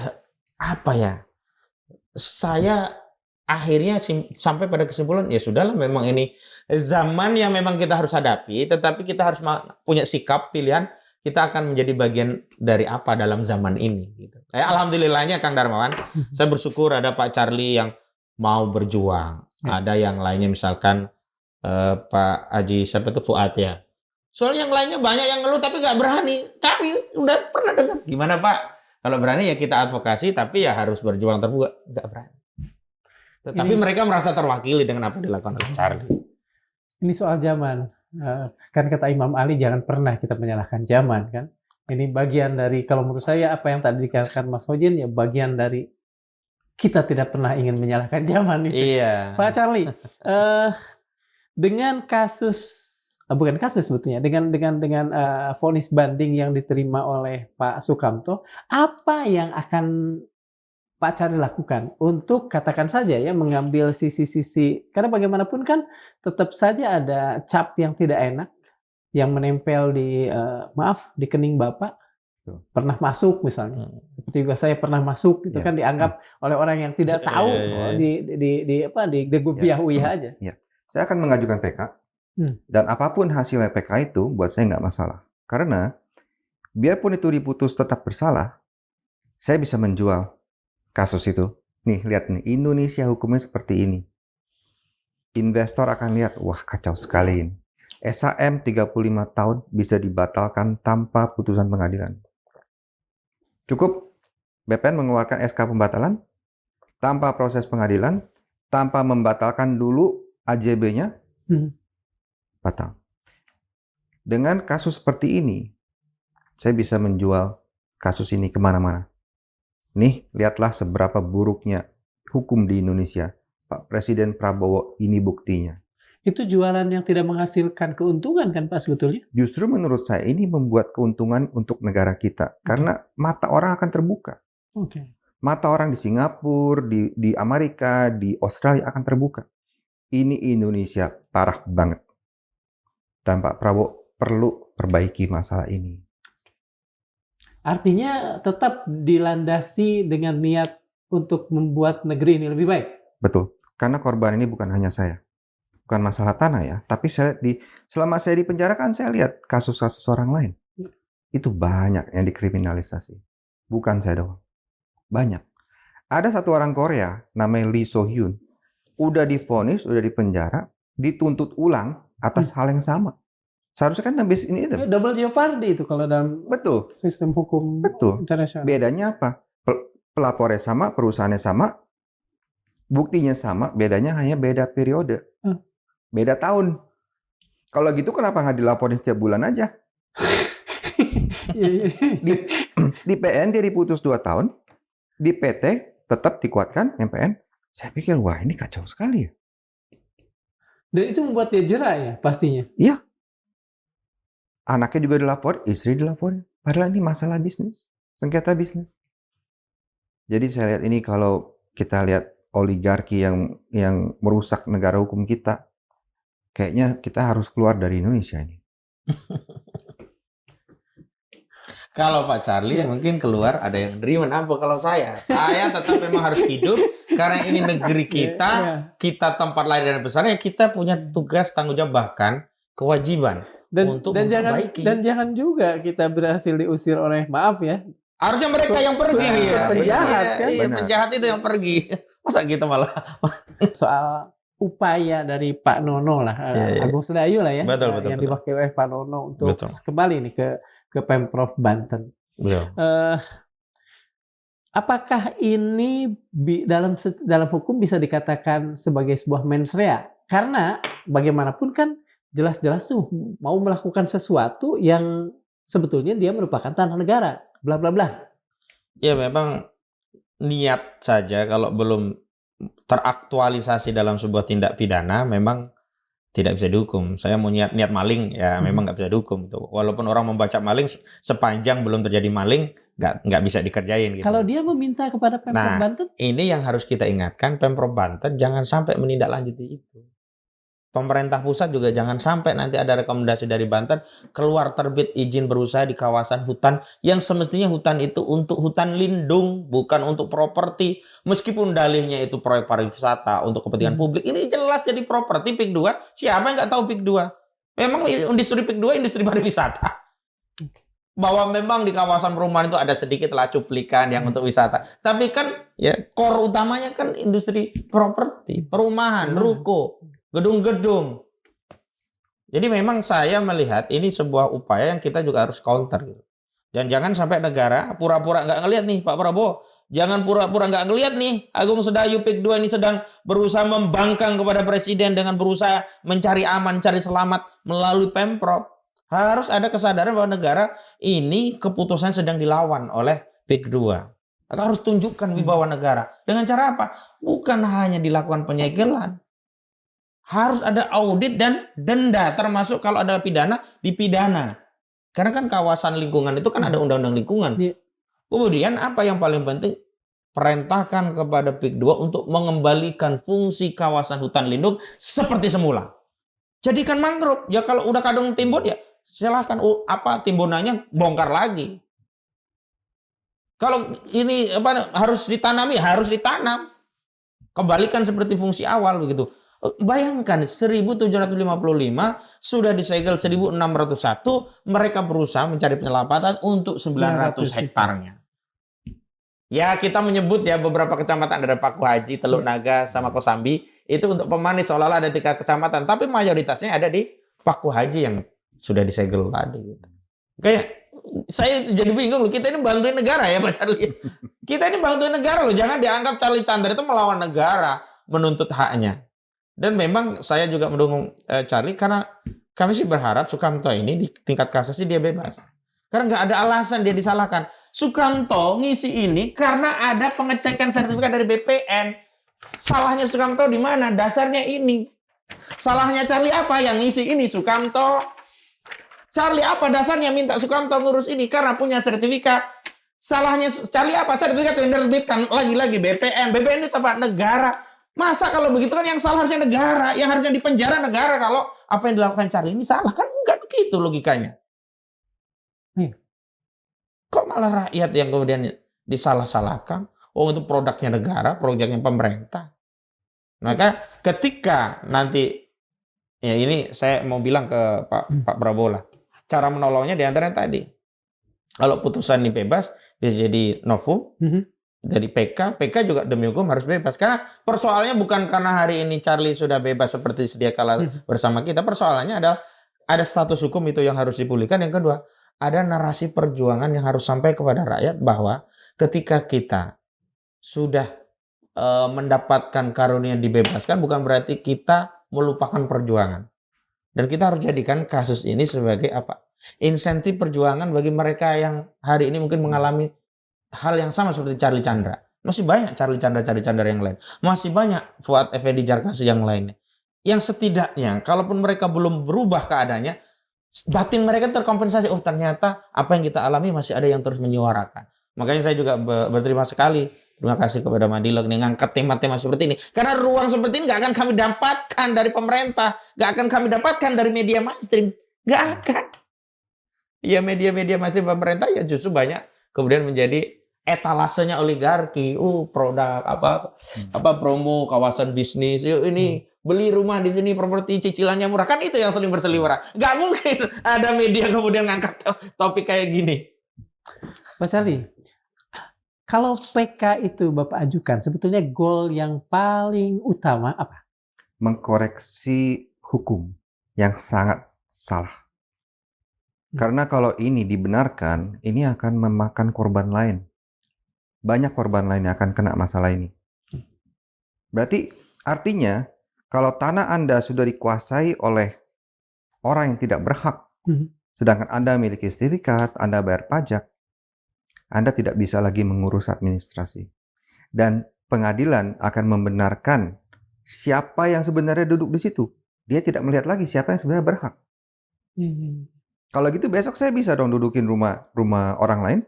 apa ya? Saya akhirnya sampai pada kesimpulan ya sudahlah, memang ini zaman yang memang kita harus hadapi, tetapi kita harus punya sikap pilihan kita akan menjadi bagian dari apa dalam zaman ini gitu. Alhamdulillahnya Kang Darmawan, saya bersyukur ada Pak Charlie yang mau berjuang. Ada yang lainnya misalkan Pak Haji siapa itu Fuad ya. Soalnya yang lainnya banyak yang ngeluh tapi nggak berani. Kami udah pernah dengar. Gimana Pak? Kalau berani ya kita advokasi, tapi ya harus berjuang terbuka. Nggak berani. Tapi mereka merasa terwakili dengan apa dilakukan oleh Charlie. Ini soal zaman. Kan kata Imam Ali, jangan pernah kita menyalahkan zaman kan. Ini bagian dari, kalau menurut saya apa yang tadi dikatakan Mas Hojin, ya bagian dari kita tidak pernah ingin menyalahkan zaman itu. Iya. Pak Charlie, dengan kasus bukan kasus sebetulnya, dengan vonis banding yang diterima oleh Pak Sukamto, apa yang akan Pak Charlie lakukan untuk katakan saja ya mengambil sisi-sisi, karena bagaimanapun kan tetap saja ada cap yang tidak enak yang menempel di di kening Bapak. Pernah masuk misalnya, seperti juga saya pernah masuk itu kan dianggap oleh orang yang tidak tahu di gegubiah-uyah aja. Saya akan mengajukan PK dan apapun hasilnya PK itu buat saya nggak masalah, karena biarpun itu diputus tetap bersalah, saya bisa menjual kasus itu. Nih, lihat nih, Indonesia hukumnya seperti ini. Investor akan lihat, wah kacau sekali ini. SHM 35 tahun bisa dibatalkan tanpa putusan pengadilan. Cukup BPN mengeluarkan SK pembatalan tanpa proses pengadilan, tanpa membatalkan dulu AJB-nya, batal. Dengan kasus seperti ini, saya bisa menjual kasus ini kemana-mana. Nih, lihatlah seberapa buruknya hukum di Indonesia. Pak Presiden Prabowo, ini buktinya. Itu jualan yang tidak menghasilkan keuntungan kan Pak sebetulnya? Justru menurut saya ini membuat keuntungan untuk negara kita. Karena mata orang akan terbuka. Mata orang di Singapura, di Amerika, di Australia akan terbuka. Ini Indonesia parah banget. Dan Pak Prabowo perlu perbaiki masalah ini. Artinya tetap dilandasi dengan niat untuk membuat negeri ini lebih baik. Betul. Karena korban ini bukan hanya saya. Bukan masalah tanah ya, tapi selama saya di penjara kan saya lihat kasus-kasus orang lain. Itu banyak yang dikriminalisasi. Bukan saya doang. Banyak. Ada satu orang Korea namanya Lee So Hyun. Udah divonis, udah dipenjara, dituntut ulang atas hal yang sama. Seharusnya kan habis ini double jeopardy itu kalau dalam betul. sistem hukum internasional. Bedanya apa? Pelapornya sama, perusahaannya sama, buktinya sama, bedanya hanya beda periode. Beda tahun. Kalau gitu kenapa nggak dilaporin setiap bulan aja? Di PN dia diputus 2 tahun, di PT tetap dikuatkan MPN. Saya pikir, wah ini kacau sekali ya. Dan itu membuat dia jera ya pastinya. Iya. Anaknya juga dilapor, istri dilaporin. Padahal ini masalah bisnis, sengketa bisnis. Jadi saya lihat ini kalau kita lihat oligarki yang merusak negara hukum kita, kayaknya kita harus keluar dari Indonesia ini. Kalau Pak Charlie mungkin keluar ada yang nerima apa kalau saya tetap memang harus hidup karena ini negeri kita, kita tempat lahir dan besarnya, kita punya tugas, tanggung jawab, bahkan kewajiban untuk memperbaiki. Dan jangan juga kita berhasil diusir oleh, maaf ya, harusnya mereka yang pergi ya. Penjahat kan? Iya, penjahat itu yang pergi. Masa kita malah soal upaya dari Pak Nono lah, Agung Sedayu lah ya, betul, yang dipakai oleh Pak Nono untuk kembali nih ke Pemprov Banten. Apakah ini dalam hukum bisa dikatakan sebagai sebuah mens rea? Karena bagaimanapun kan jelas-jelas tuh mau melakukan sesuatu yang sebetulnya dia merupakan tanah negara, bla bla bla. Ya memang niat saja kalau belum teraktualisasi dalam sebuah tindak pidana memang tidak bisa dihukum. Saya mau niat maling ya memang nggak bisa dihukum tuh. Walaupun orang membaca maling sepanjang belum terjadi maling nggak bisa dikerjain. Gitu. Kalau dia meminta kepada Pemprov Banten, ini yang harus kita ingatkan, Pemprov Banten jangan sampai menindaklanjuti itu. Pemerintah pusat juga jangan sampai nanti ada rekomendasi dari Banten keluar terbit izin berusaha di kawasan hutan yang semestinya hutan itu untuk hutan lindung, bukan untuk properti. Meskipun dalihnya itu proyek pariwisata untuk kepentingan publik, ini jelas jadi properti PIK 2. Siapa yang nggak tahu PIK 2? Memang industri PIK 2 industri pariwisata. Bahwa memang di kawasan perumahan itu ada sedikit lah cuplikan yang untuk wisata. Tapi kan ya core utamanya kan industri properti, perumahan, ruko, gedung-gedung. Jadi memang saya melihat ini sebuah upaya yang kita juga harus counter. Dan jangan sampai negara pura-pura nggak ngelihat nih Pak Prabowo. Jangan pura-pura nggak ngelihat nih Agung Sedayu PIK 2 ini sedang berusaha membangkang kepada Presiden dengan berusaha mencari aman, cari selamat melalui Pemprov. Harus ada kesadaran bahwa negara ini keputusan sedang dilawan oleh PIK 2. Harus tunjukkan wibawa negara. Dengan cara apa? Bukan hanya dilakukan penyegelan. Harus ada audit dan denda, termasuk kalau ada pidana, dipidana. Karena kan kawasan lingkungan itu kan ada undang-undang lingkungan. Kemudian apa yang paling penting? Perintahkan kepada PIK 2 untuk mengembalikan fungsi kawasan hutan lindung seperti semula. Jadikan mangrove. Ya kalau udah kadung timbun ya silahkan timbunannya bongkar lagi. Kalau ini harus ditanami, harus ditanam. Kembalikan seperti fungsi awal begitu. Bayangkan 1755 sudah disegel 1601, mereka berusaha mencari penyelamatan untuk 900 hektarnya. Ya kita menyebut ya beberapa kecamatan ada Paku Haji, Teluk Naga, sama Kosambi itu untuk pemanis seolah-olah ada 3 kecamatan, tapi mayoritasnya ada di Paku Haji yang sudah disegel tadi. Kayak saya jadi bingung loh, kita ini bantuin negara ya Pak Charlie. Kita ini bantuin negara loh, jangan dianggap Charlie Chandra itu melawan negara, menuntut haknya. Dan memang saya juga mendukung Charlie karena kami sih berharap Sukamto ini di tingkat kasasi dia bebas. Karena nggak ada alasan dia disalahkan. Sukamto ngisi ini karena ada pengecekan sertifikat dari BPN. Salahnya Sukamto di mana? Dasarnya ini. Salahnya Charlie apa? Yang ngisi ini Sukamto. Charlie apa dasarnya minta Sukamto ngurus ini? Karena punya sertifikat. Salahnya Charlie apa? Sertifikat yang diterbitkan lagi-lagi BPN. BPN ini tempat negara. Masa kalau begitu kan yang salah harusnya negara, yang harusnya dipenjara negara kalau apa yang dilakukan Charlie ini salah, kan enggak begitu logikanya. Kok malah rakyat yang kemudian disalah-salahkan? Oh itu produknya negara, produknya pemerintah. Maka ketika nanti, ya ini saya mau bilang ke Pak Prabowo lah, cara menolongnya di antara tadi. Kalau putusan ini bebas, bisa jadi novum, jadi PK juga demi hukum harus bebas. Karena persoalannya bukan karena hari ini Charlie sudah bebas seperti sedia kala bersama kita. Persoalannya adalah ada status hukum itu yang harus dipulihkan. Yang kedua, ada narasi perjuangan yang harus sampai kepada rakyat bahwa ketika kita sudah mendapatkan karunia dibebaskan, bukan berarti kita melupakan perjuangan. Dan kita harus jadikan kasus ini sebagai apa? Insentif perjuangan bagi mereka yang hari ini mungkin mengalami hal yang sama seperti Charlie Chandra. Masih banyak Charlie Chandra yang lain. Masih banyak Fuad Effendi Jarkasi yang lainnya. Yang setidaknya, kalaupun mereka belum berubah keadaannya, batin mereka terkompensasi. Oh, ternyata apa yang kita alami masih ada yang terus menyuarakan. Makanya saya juga berterima sekali. Terima kasih kepada Madilog nih ngangkat tema-tema seperti ini. Karena ruang seperti ini nggak akan kami dapatkan dari pemerintah. Nggak akan kami dapatkan dari media mainstream. Nggak akan. Ya media-media mainstream pemerintah ya justru banyak kemudian menjadi etalasenya oligarki. Produk apa promo kawasan bisnis. Yuk ini beli rumah di sini properti cicilannya murah. Kan itu yang sering berseliweran. Nggak mungkin ada media kemudian ngangkat topik kayak gini. Mas Ali, kalau PK itu Bapak ajukan, sebetulnya goal yang paling utama apa? Mengkoreksi hukum yang sangat salah. Karena kalau ini dibenarkan, ini akan memakan korban lain. Banyak korban lain yang akan kena masalah ini. Berarti artinya, kalau tanah Anda sudah dikuasai oleh orang yang tidak berhak, sedangkan Anda memiliki sertifikat, Anda bayar pajak, Anda tidak bisa lagi mengurus administrasi. Dan pengadilan akan membenarkan siapa yang sebenarnya duduk di situ. Dia tidak melihat lagi siapa yang sebenarnya berhak. Kalau gitu besok saya bisa dong dudukin rumah orang lain.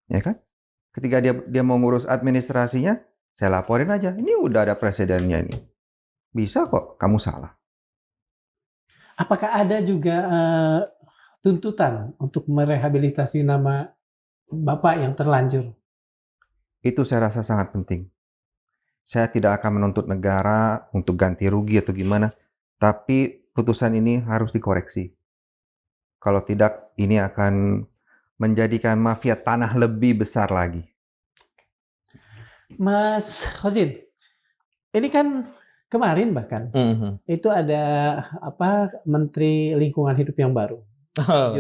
Ya kan? Ketika dia mau ngurus administrasinya, saya laporin aja. Ini udah ada presidennya ini. Bisa kok, kamu salah. Apakah ada juga tuntutan untuk merehabilitasi nama Bapak yang terlanjur? Itu saya rasa sangat penting. Saya tidak akan menuntut negara untuk ganti rugi atau gimana, tapi putusan ini harus dikoreksi. Kalau tidak, ini akan menjadikan mafia tanah lebih besar lagi. Mas Khozin, ini kan kemarin bahkan itu ada Menteri Lingkungan Hidup yang baru.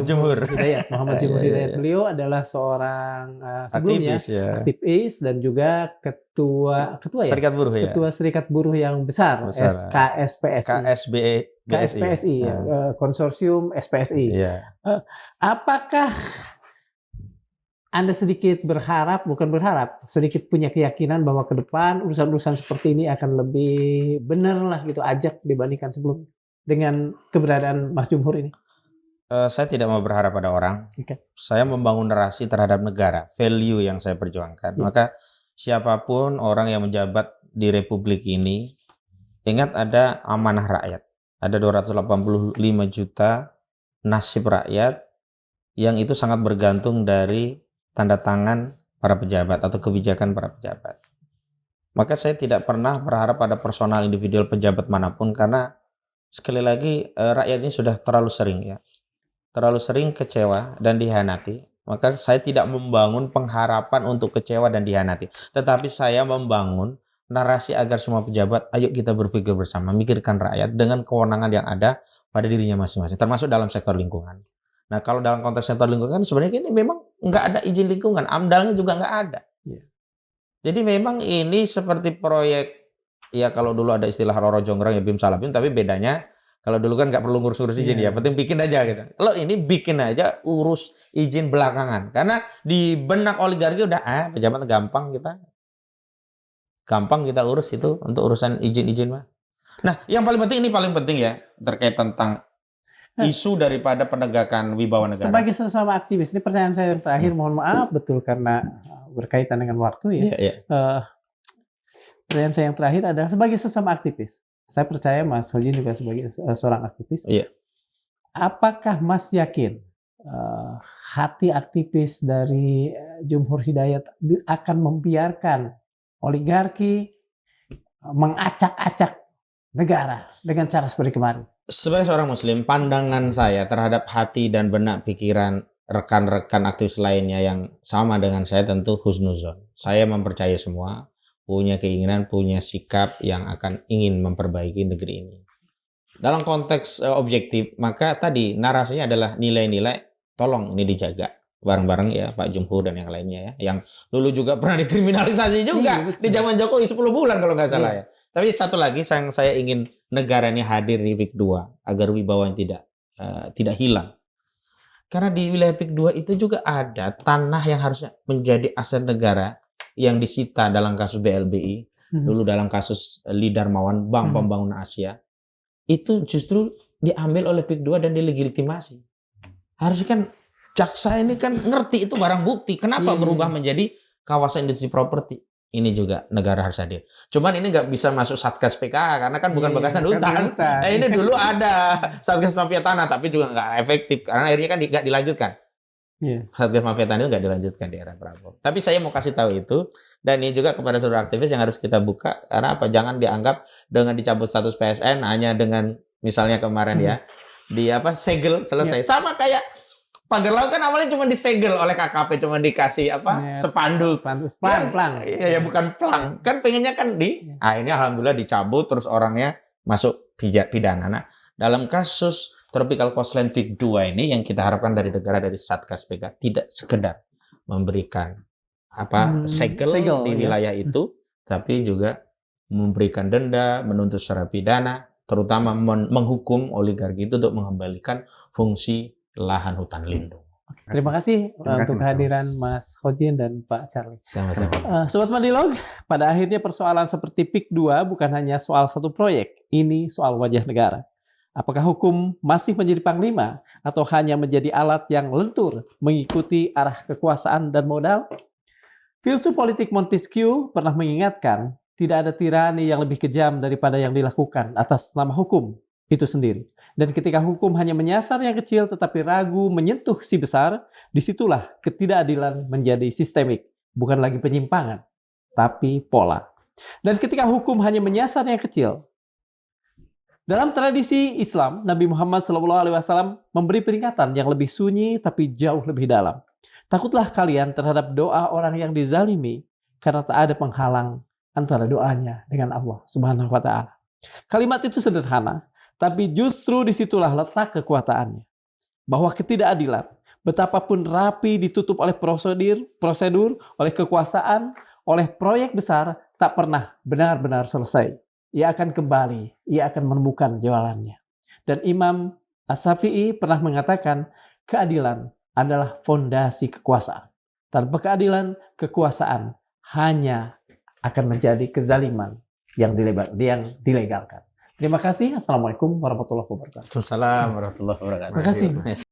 Jumhur Hidayat, Muhammad Jumhur Hidayat. Beliau adalah seorang sebelumnya aktivis dan juga ketua Serikat Buruh ya. Ketua Serikat Buruh yang besar. KSPSI ya, konsorsium SPSI. Apakah Anda sedikit sedikit punya keyakinan bahwa ke depan urusan-urusan seperti ini akan lebih benar lah gitu, ajak dibandingkan sebelumnya dengan keberadaan Mas Jumhur ini? Saya tidak mau berharap pada orang. Saya membangun narasi terhadap negara, value yang saya perjuangkan. Maka siapapun orang yang menjabat di Republik ini, ingat ada amanah rakyat. Ada 285 juta nasib rakyat yang itu sangat bergantung dari tanda tangan para pejabat atau kebijakan para pejabat. Maka saya tidak pernah berharap pada personal individual pejabat manapun karena sekali lagi rakyat ini sudah terlalu sering kecewa dan dihianati. Maka saya tidak membangun pengharapan untuk kecewa dan dihianati. Tetapi saya membangun narasi agar semua pejabat, ayo kita berpikir bersama, mikirkan rakyat dengan kewenangan yang ada pada dirinya masing-masing, termasuk dalam sektor lingkungan. Nah, kalau dalam konteks sektor lingkungan, sebenarnya ini memang nggak ada izin lingkungan, AMDAL-nya juga nggak ada. Jadi memang ini seperti proyek, ya kalau dulu ada istilah Roro Jonggrang ya Bim Salabim, tapi bedanya, kalau dulu kan nggak perlu ngurus-ngurus izin ya, penting bikin aja gitu. Kalau ini bikin aja, urus izin belakangan. Karena di benak oligarki udah, pejabat gampang kita urus itu untuk urusan izin-izin mah. Nah, yang paling penting ya, terkait tentang isu daripada penegakan wibawa negara. Sebagai sesama aktivis, ini pertanyaan saya yang terakhir, mohon maaf betul karena berkaitan dengan waktu ya. Pertanyaan saya yang terakhir adalah sebagai sesama aktivis. Saya percaya Mas Khozin juga sebagai seorang aktivis. Apakah Mas yakin hati aktivis dari Jumhur Hidayat akan membiarkan oligarki mengacak-acak negara dengan cara seperti kemarin? Sebagai seorang Muslim, pandangan saya terhadap hati dan benak pikiran rekan-rekan aktivis lainnya yang sama dengan saya tentu husnuzon. Saya mempercayai semua punya keinginan, punya sikap yang akan ingin memperbaiki negeri ini. Dalam konteks objektif, maka tadi narasinya adalah nilai-nilai, tolong ini dijaga bareng-bareng ya Pak Jumhur dan yang lainnya ya. Yang dulu juga pernah dikriminalisasi juga di zaman Jokowi 10 bulan kalau nggak salah ya. Tapi satu lagi yang saya ingin negara ini hadir di PIK 2 agar wibawanya tidak hilang. Karena di wilayah PIK 2 itu juga ada tanah yang harusnya menjadi aset negara yang disita dalam kasus BLBI, dulu dalam kasus Lee Darmawan, Bank Pembangunan Asia. Itu justru diambil oleh PIK 2 dan dilegitimasi. Harusnya kan jaksa ini kan ngerti itu barang bukti. Kenapa berubah menjadi kawasan industri properti? Ini juga negara harus hadir. Cuman ini nggak bisa masuk Satgas PKA karena kan bukan bekasan hutan. Ini dulu ada Satgas Mafia Tanah tapi juga nggak efektif karena akhirnya kan nggak dilanjutkan. Satgas Mafia Tanah itu nggak dilanjutkan di era Prabowo. Tapi saya mau kasih tahu itu dan ini juga kepada seluruh aktivis yang harus kita buka karena apa? Jangan dianggap dengan dicabut status PSN hanya dengan misalnya kemarin ya di segel selesai. Sama kayak pagar laut kan awalnya cuma disegel oleh KKP, cuma dikasih spanduk. Plang. Ya bukan plang. Kan pengennya kan ini alhamdulillah dicabut terus orangnya masuk pidana. Nah, dalam kasus Tropical Coastline PIK 2 ini yang kita harapkan dari negara dari Satgas PK tidak sekedar memberikan segel di wilayah itu, tapi juga memberikan denda, menuntut secara pidana, terutama menghukum oligarki itu untuk mengembalikan fungsi lahan hutan lindung. Terima kasih untuk kehadiran Mas Hojin dan Pak Charlie. Sama-sama. Sobat Mandilog, pada akhirnya persoalan seperti PIK 2 bukan hanya soal satu proyek, ini soal wajah negara. Apakah hukum masih menjadi panglima atau hanya menjadi alat yang lentur mengikuti arah kekuasaan dan modal? Filsuf politik Montesquieu pernah mengingatkan, tidak ada tirani yang lebih kejam daripada yang dilakukan atas nama hukum itu sendiri. Dan ketika hukum hanya menyasar yang kecil tetapi ragu menyentuh si besar, disitulah ketidakadilan menjadi sistemik, bukan lagi penyimpangan, tapi pola. Dan ketika hukum hanya menyasar yang kecil, dalam tradisi Islam, Nabi Muhammad SAW memberi peringatan yang lebih sunyi tapi jauh lebih dalam. Takutlah kalian terhadap doa orang yang dizalimi, karena tak ada penghalang antara doanya dengan Allah Subhanahu wa Ta'ala. Kalimat itu sederhana, tapi justru disitulah letak kekuatannya. Bahwa ketidakadilan, betapapun rapi ditutup oleh prosedur, oleh kekuasaan, oleh proyek besar, tak pernah benar-benar selesai. Ia akan kembali, ia akan menemukan jawabannya. Dan Imam As-Syafi'i pernah mengatakan, keadilan adalah fondasi kekuasaan. Tanpa keadilan, kekuasaan hanya akan menjadi kezaliman yang dilegalkan. Terima kasih. Assalamualaikum warahmatullahi wabarakatuh. Waalaikumsalam warahmatullahi wabarakatuh. Terima kasih.